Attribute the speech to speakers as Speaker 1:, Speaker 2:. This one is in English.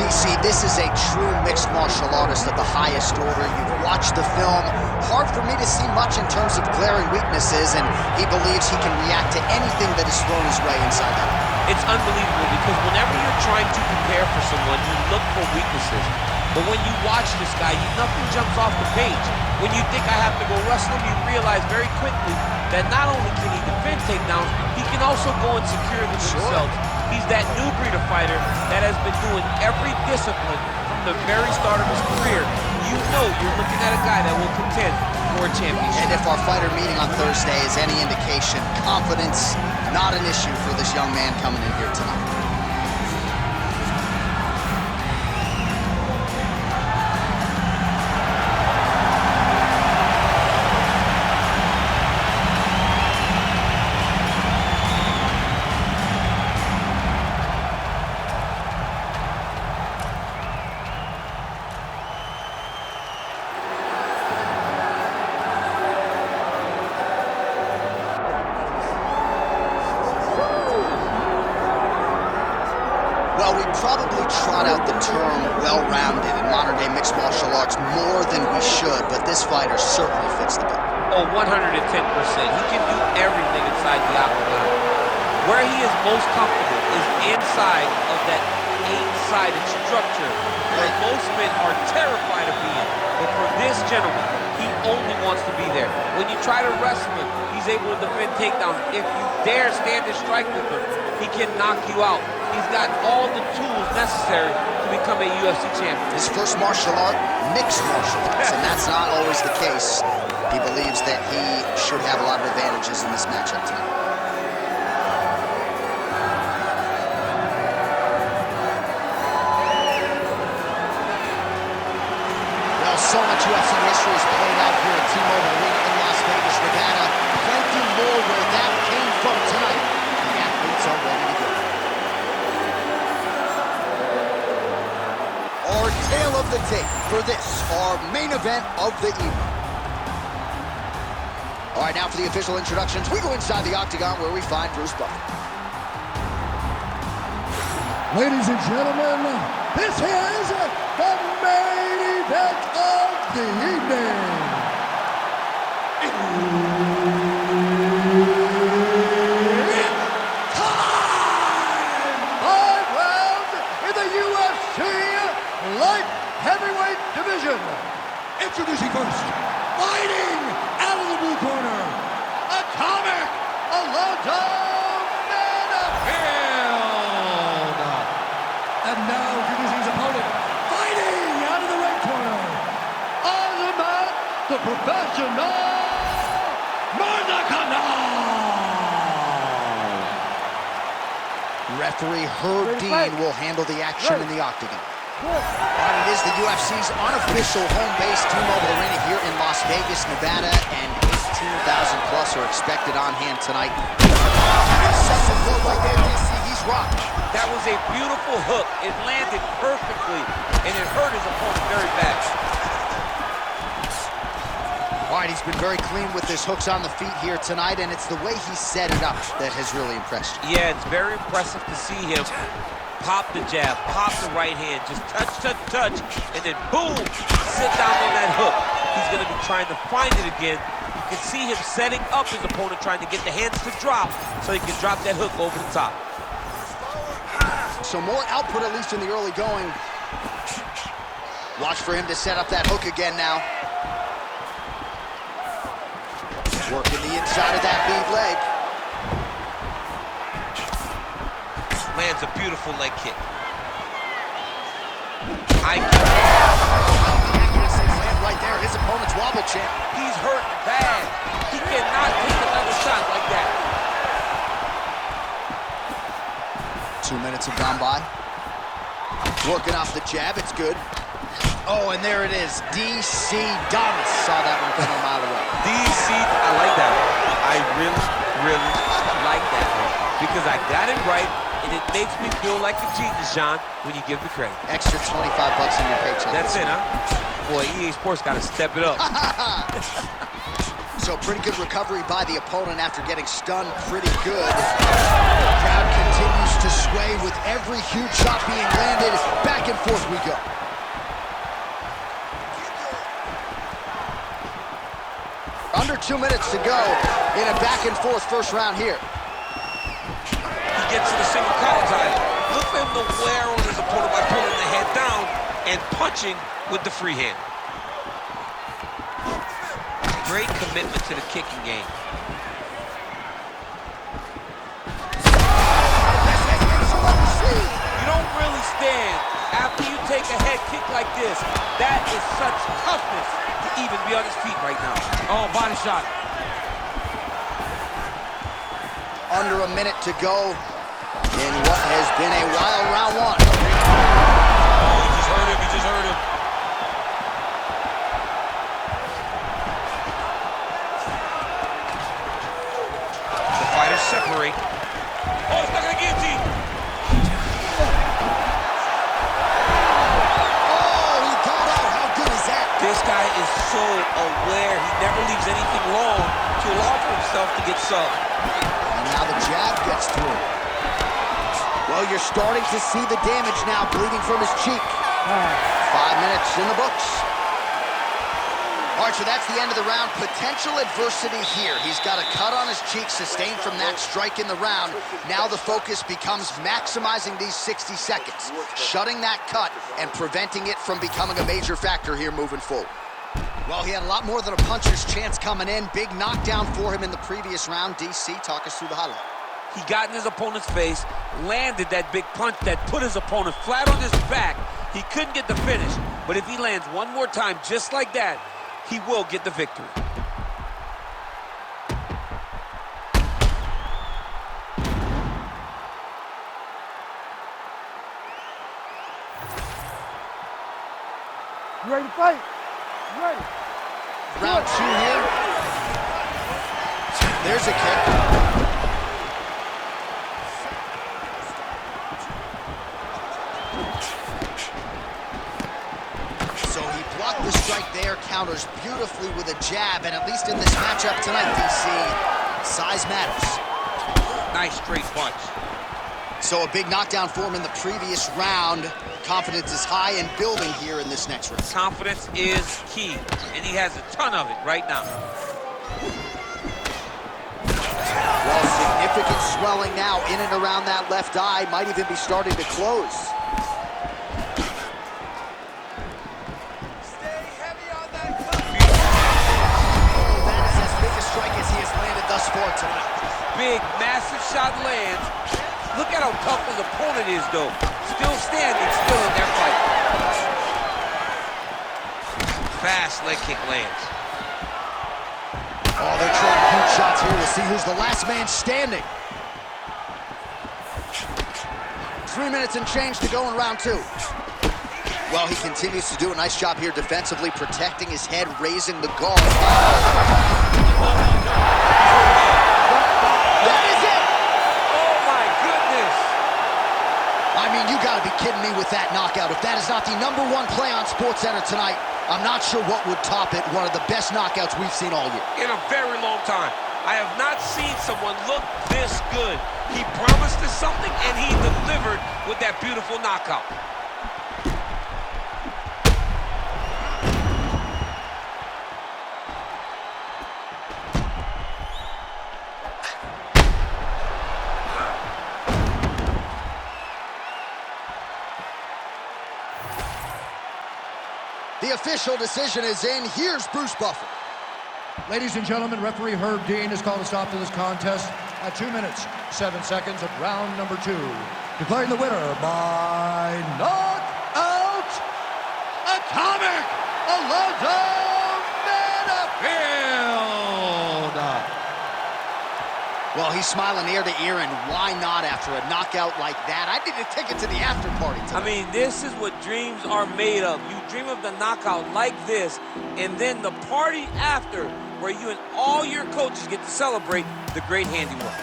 Speaker 1: DC, this is a true mixed martial artist of the highest order. You've watched the film. Hard for me to see much in terms of glaring weaknesses, and he believes he can react to anything that is thrown his way inside that.
Speaker 2: It's unbelievable because whenever you're trying to prepare for someone, you look for weaknesses. But when you watch this guy, nothing jumps off the page. When you think I have to go wrestle him, you realize very quickly that not only can he defend takedowns, he can also go and secure them himself. He's that new breed of fighter that has been doing every discipline from the very start of his career. You know you're looking at a guy that will contend for a championship.
Speaker 1: And if our fighter meeting on Thursday is any indication, confidence not an issue for this young man coming in here tonight. Well, we probably trot out the term well-rounded in modern-day mixed martial arts more than we should, but this fighter certainly fits the bill.
Speaker 2: Oh, 110%. He can do everything inside the octagon. Where he is most comfortable is inside of that eight-sided structure where most men are terrified of being. But for this gentleman, he only wants to be there. When you try to wrestle him, he's able to defend takedowns. If you dare stand and strike with him, he can knock you out. He's got all the tools necessary to become a UFC champion.
Speaker 1: His first martial art, mixed martial arts, and that's not always the case. He believes that he should have a lot of advantages in this matchup tonight. Well, so much UFC history is played out here at T-Mobile Arena in Las Vegas, Nevada. Plenty more where that came from tonight. The athletes are ready to go. Our tale of the tape for this, our main event of the evening. All right, now for the official introductions, we go inside the octagon where we find Bruce Buffer.
Speaker 3: Ladies and gentlemen, this is the main event of the evening. Light heavyweight division. Introducing first, fighting out of the blue corner, Atomic Alonzo Menifierd. And now introducing his opponent, fighting out of the red corner, Azamat the Professional Murzakanov.
Speaker 1: Referee Herb Dean will handle the action in the octagon. And it is the UFC's unofficial home base, T-Mobile Arena here in Las Vegas, Nevada, and 18,000 plus are expected on hand tonight. Right there, DC, he's rocked.
Speaker 2: That was a beautiful hook. It landed perfectly, and it hurt his opponent very bad.
Speaker 1: All right, he's been very clean with his hooks on the feet here tonight, and it's the way he set it up that has really impressed you.
Speaker 2: Yeah, it's very impressive to see him pop the jab, pop the right hand, just touch, touch, touch, and then boom, sit down on that hook. He's gonna be trying to find it again. You can see him setting up his opponent, trying to get the hands to drop so he can drop that hook over the top.
Speaker 1: So more output, at least in the early going. Watch for him to set up that hook again now. Working the inside of that lead leg.
Speaker 2: Lands a beautiful leg kick. High kick.
Speaker 1: Land right there, his opponent's wobble champ.
Speaker 2: He's hurt bad. He cannot take another shot like that.
Speaker 1: 2 minutes have gone by. Working off the jab, it's good. Oh, and there it is, DC Damas. Saw that one coming a mile away.
Speaker 2: DC, I like that one. I really, really like that one. Because I got it right, and it makes me feel like a genius, John, when you give the credit.
Speaker 1: Extra 25 bucks in your paycheck.
Speaker 2: That's it, huh? Boy, EA Sports got to step it up.
Speaker 1: So pretty good recovery by the opponent after getting stunned pretty good. The crowd continues to sway with every huge shot being landed. Back and forth we go. Under 2 minutes to go in a back and forth first round here.
Speaker 2: He gets to the single collar tie. Look for him to wear on his opponent by pulling the head down and punching with the free hand. Great commitment to the kicking game. You don't really stand after you take a head kick like this. That is such toughness to even be on his feet right now. Oh, body shot.
Speaker 1: Under a minute to go in what has been a wild round one.
Speaker 2: Oh, he just hurt him, he just hurt him. The fighters separate. Oh, it's not gonna guillotine.
Speaker 1: Oh, he got out. How good is that?
Speaker 2: This guy is so aware. He never leaves anything long to allow for himself to get subbed.
Speaker 1: And now the jab gets through. Well, you're starting to see the damage now, bleeding from his cheek. 5 minutes in the books. All right, so that's the end of the round. Potential adversity here. He's got a cut on his cheek sustained from that strike in the round. Now the focus becomes maximizing these 60 seconds, shutting that cut and preventing it from becoming a major factor here moving forward. Well, he had a lot more than a puncher's chance coming in. Big knockdown for him in the previous round. DC, talk us through the highlight.
Speaker 2: He got in his opponent's face, landed that big punch that put his opponent flat on his back. He couldn't get the finish, but if he lands one more time just like that, he will get the victory.
Speaker 3: You ready to fight? You ready?
Speaker 1: Round 2 here. There's a kick. So he blocked the strike there, counters beautifully with a jab, and at least in this matchup tonight, DC, size matters.
Speaker 2: Nice straight punch.
Speaker 1: So a big knockdown for him in the previous round. Confidence is high and building here in this next round.
Speaker 2: Confidence is key, and he has a ton of it right now.
Speaker 1: Well, significant swelling now in and around that left eye. Might even be starting to close.
Speaker 3: Stay heavy on that cut.
Speaker 1: Oh, that is as big a strike as he has landed thus far tonight.
Speaker 2: Big, massive shot lands. Look at how tough his opponent is, though. Still standing, still in their fight. Fast leg kick lands.
Speaker 1: Oh, they're trying huge shots here. We'll see who's the last man standing. 3 minutes and change to go in round 2. Well, he continues to do a nice job here defensively, protecting his head, raising the guard. That is it!
Speaker 2: Oh, my goodness!
Speaker 1: I mean, you gotta be kidding me with that knockout. If that is not the #1 play on SportsCenter tonight, I'm not sure what would top it. One of the best knockouts we've seen all year.
Speaker 2: In a very long time. I have not seen someone look this good. He promised us something, and he delivered with that beautiful knockout.
Speaker 1: The official decision is in. Here's Bruce Buffer.
Speaker 3: Ladies and gentlemen, referee Herb Dean has called a stop to this contest at 2 minutes, 7 seconds of round number 2. Declaring the winner by knockout, Atomic Alonzo Menifierd.
Speaker 1: Well, he's smiling ear to ear, and why not after a knockout like that? I need a ticket to the after party tonight.
Speaker 2: I mean, this is what dreams are made of. You dream of the knockout like this, and then the party after, where you and all your coaches get to celebrate the great handiwork.